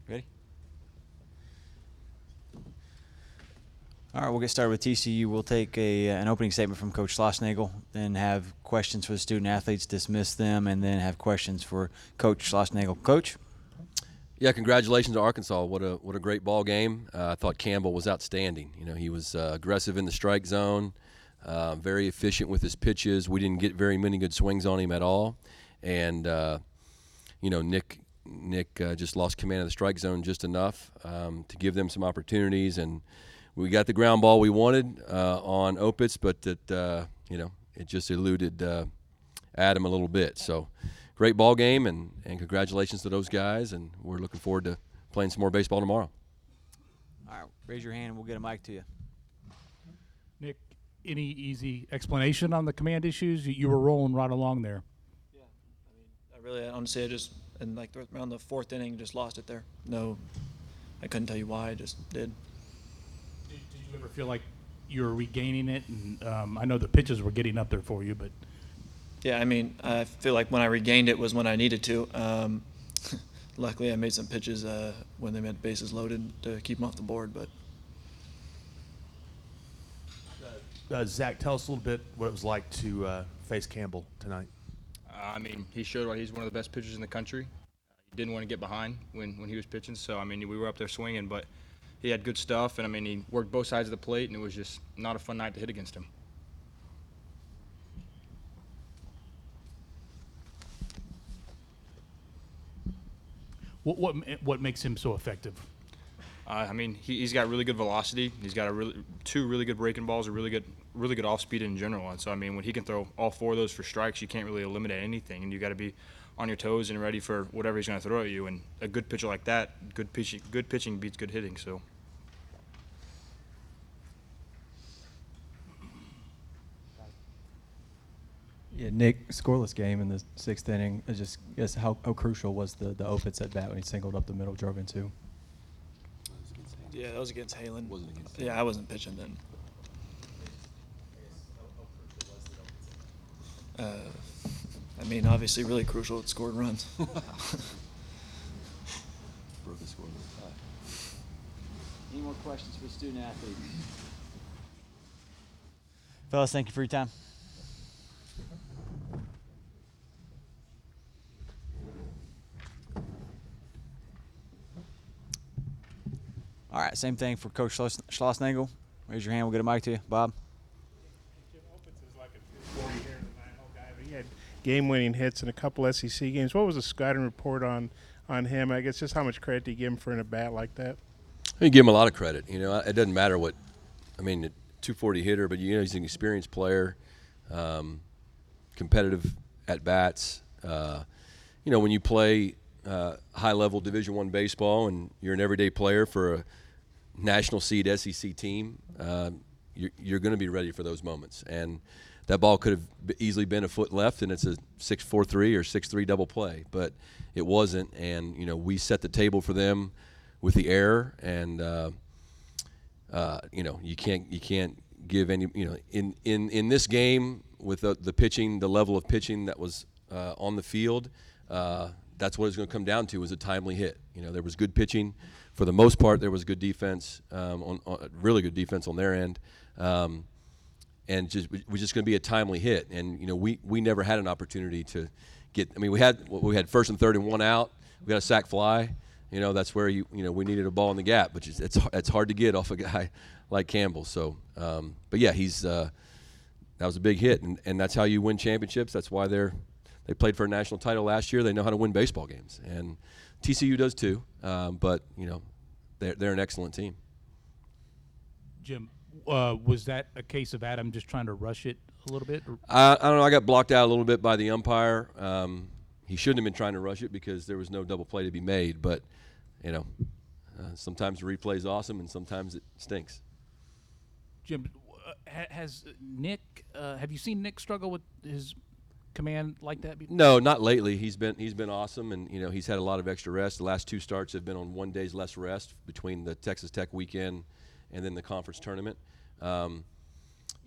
Ready? All right, we'll get started with TCU. We'll take an opening statement from Coach Schlossnagel, then have questions for the student athletes, dismiss them, and then have questions for Coach Schlossnagel. Coach? Yeah, congratulations to Arkansas. What a great ball game. I thought Campbell was outstanding. He was aggressive in the strike zone, very efficient with his pitches. We didn't get very many good swings on him at all, and Nick just lost command of the strike zone just enough to give them some opportunities, and we got the ground ball we wanted on Opitz, but it just eluded Adam a little bit. So great ball game, and congratulations to those guys, and we're looking forward to playing some more baseball tomorrow. All right, raise your hand and we'll get a mic to you. Nick, any easy explanation on the command issues? You were rolling right along there. Yeah, honestly, I just around the fourth inning, just lost it there. No, I couldn't tell you why. I just did. Did you ever feel like you were regaining it? And I know the pitches were getting up there for you, but Yeah, I feel like when I regained it was when I needed to. Luckily, I made some pitches when they had bases loaded to keep them off the board. But Zach, tell us a little bit what it was like to face Campbell tonight. He showed why he's one of the best pitchers in the country. He didn't want to get behind when he was pitching, so we were up there swinging, but he had good stuff, and he worked both sides of the plate, and it was just not a fun night to hit against him. what makes him so effective? He's got really good velocity. He's got two really good breaking balls, a really good off speed in general. And so when he can throw all four of those for strikes, you can't really eliminate anything, and you got to be on your toes and ready for whatever he's going to throw at you. And a good pitcher like that, good pitching beats good hitting. So. Yeah, Nick, scoreless game in the sixth inning. I just guess how crucial was the Opitz at bat when he singled up the middle, drove in two? yeah, that was against Halen. Wasn't against Yeah, I wasn't pitching then. Obviously really crucial. It scored runs. Broke the score. Any more questions for student athletes? Fellas, thank you for your time. All right, same thing for Coach Schlossnagel. Raise your hand, we'll get a mic to you. Bob? Jim Opitz is like a 240 hitter and a 9-hole guy. He had game-winning hits in a couple SEC games. What was the scouting report on him? I guess just how much credit do you give him for an at-bat like that? I give him a lot of credit. It doesn't matter what – 240 hitter, but, he's an experienced player, competitive at-bats. When you play high-level Division I baseball and you're an everyday player for a national seed SEC team, you're going to be ready for those moments. And that ball could have easily been a foot left, and it's a 6-4-3 or 6-3 double play, but it wasn't. And we set the table for them with the error, and you can't give any. In this game with the pitching, the level of pitching that was on the field, that's what it's going to come down to, is a timely hit. There was good pitching. For the most part, there was good defense, really good defense on their end. And it was just going to be a timely hit. And, we never had an opportunity to get – we had first and third and one out. We got a sac fly. That's where, we needed a ball in the gap, which is it's hard to get off a guy like Campbell. So, but, yeah, that was a big hit. And that's how you win championships. That's why they played for a national title last year. They know how to win baseball games. And TCU does too, but they're an excellent team. Jim, was that a case of Adam just trying to rush it a little bit? I don't know. I got blocked out a little bit by the umpire. He shouldn't have been trying to rush it because there was no double play to be made. But sometimes the replay is awesome and sometimes it stinks. Jim, has Nick? Have you seen Nick struggle with his command like that before? No, not lately. He's been awesome, and he's had a lot of extra rest. The last two starts have been on 1 day's less rest between the Texas Tech weekend and then the conference tournament. I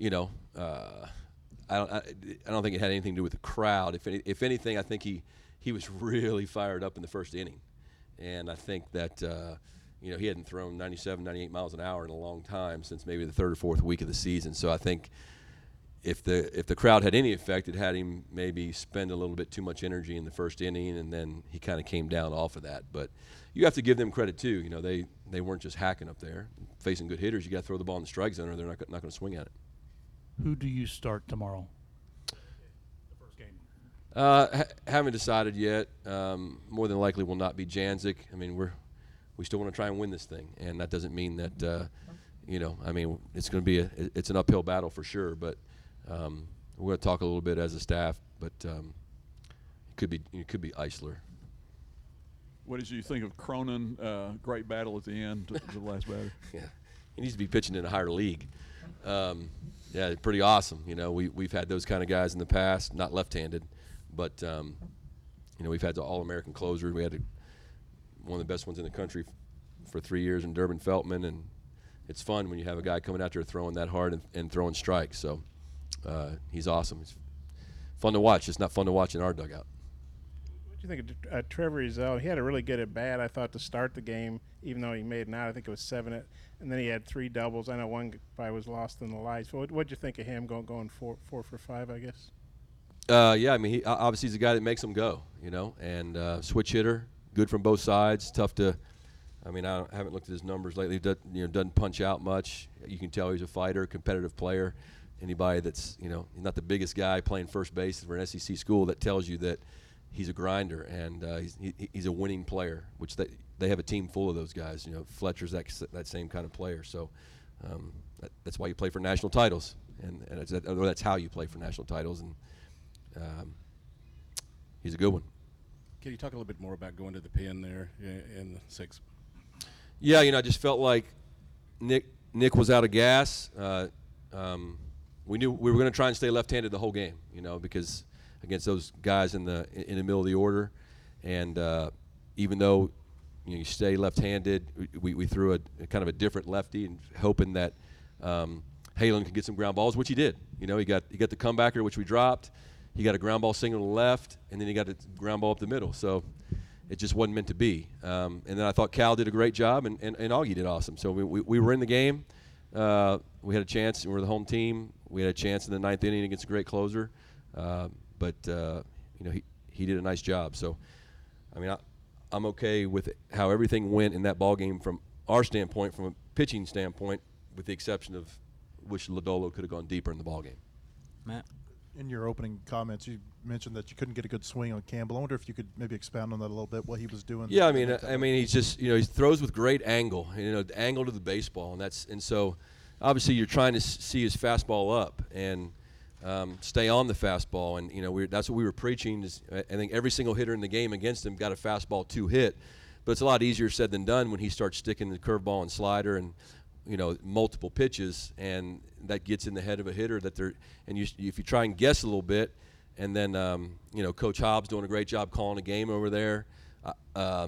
don't think it had anything to do with the crowd. If anything, I think he was really fired up in the first inning, and I think that he hadn't thrown 97, 98 miles an hour in a long time, since maybe the third or fourth week of the season. So I think if the crowd had any effect, it had him maybe spend a little bit too much energy in the first inning, and then he kind of came down off of that. But you have to give them credit too. They weren't just hacking up there, facing good hitters. You got to throw the ball in the strike zone, or they're not going to swing at it. Who do you start tomorrow? Haven't decided yet. More than likely will not be Janzik. I mean, we still want to try and win this thing, and that doesn't mean that it's going to be it's an uphill battle for sure. But we're going to talk a little bit as a staff. But it could be Eisler. What did you think of Cronin? Great battle at the end to the last batter. Yeah, he needs to be pitching in a higher league. Yeah, pretty awesome. We've had those kind of guys in the past, not left-handed, but we've had the All-American closer. We had one of the best ones in the country for 3 years in Durbin Feltman, and it's fun when you have a guy coming out there throwing that hard and throwing strikes. So he's awesome. It's fun to watch. It's not fun to watch in our dugout. What do you think of Trevor Ezell? He had a really good at bat, I thought, to start the game, even though he made an out. I think it was 7, and then he had 3 doubles. I know one guy was lost in the lights. What did you think of him going 4 for 5, I guess? Yeah, I mean, obviously he's a guy that makes them go, and switch hitter, good from both sides. Tough to, I haven't looked at his numbers lately. Doesn't punch out much. You can tell he's a fighter, competitive player. Anybody that's, he's not the biggest guy playing first base for an SEC school, that tells you that he's a grinder, and he's a winning player, which they have a team full of those guys. Fletcher's that same kind of player. So that's why you play for national titles, and that's how you play for national titles. And he's a good one. Can you talk a little bit more about going to the pen there in the 6th? Yeah, I just felt like Nick was out of gas. We knew we were going to try and stay left-handed the whole game, because against those guys in the middle of the order, and even though you stay left-handed, we threw a kind of a different lefty, and hoping that Halen could get some ground balls, which he did. He got the comebacker, which we dropped. He got a ground ball single to the left, and then he got a ground ball up the middle. So it just wasn't meant to be. And then I thought Cal did a great job, and Augie did awesome. So we were in the game. We had a chance. We were the home team. We had a chance in the 9th inning against a great closer. But he did a nice job. So, I'm okay with how everything went in that ball game from our standpoint, from a pitching standpoint, with the exception of wish Lodolo could have gone deeper in the ball game. Matt? In your opening comments, you mentioned that you couldn't get a good swing on Campbell. I wonder if you could maybe expound on that a little bit, what he was doing. Yeah, he's just, he throws with great angle, the angle to the baseball, and so obviously you're trying to see his fastball up and stay on the fastball, and that's what we were preaching. Is I think every single hitter in the game against him got a fastball to hit, but it's a lot easier said than done when he starts sticking the curveball and slider and multiple pitches, and that gets in the head of a hitter if you try and guess a little bit, and then Coach Hobbs doing a great job calling a game over there. I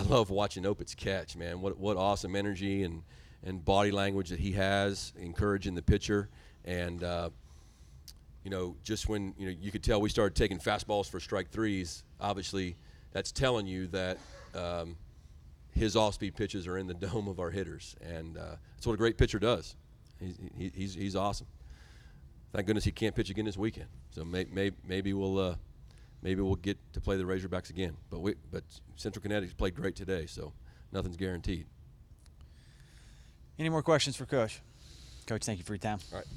love watching Opitz catch, man. What awesome energy and body language that he has, encouraging the pitcher, and just when you could tell we started taking fastballs for strike threes. Obviously, that's telling you that his off-speed pitches are in the dome of our hitters, and that's what a great pitcher does. He's awesome. Thank goodness he can't pitch again this weekend. So maybe we'll get to play the Razorbacks again. But Central Connecticut's played great today, so nothing's guaranteed. Any more questions for Coach? Coach, thank you for your time. All right.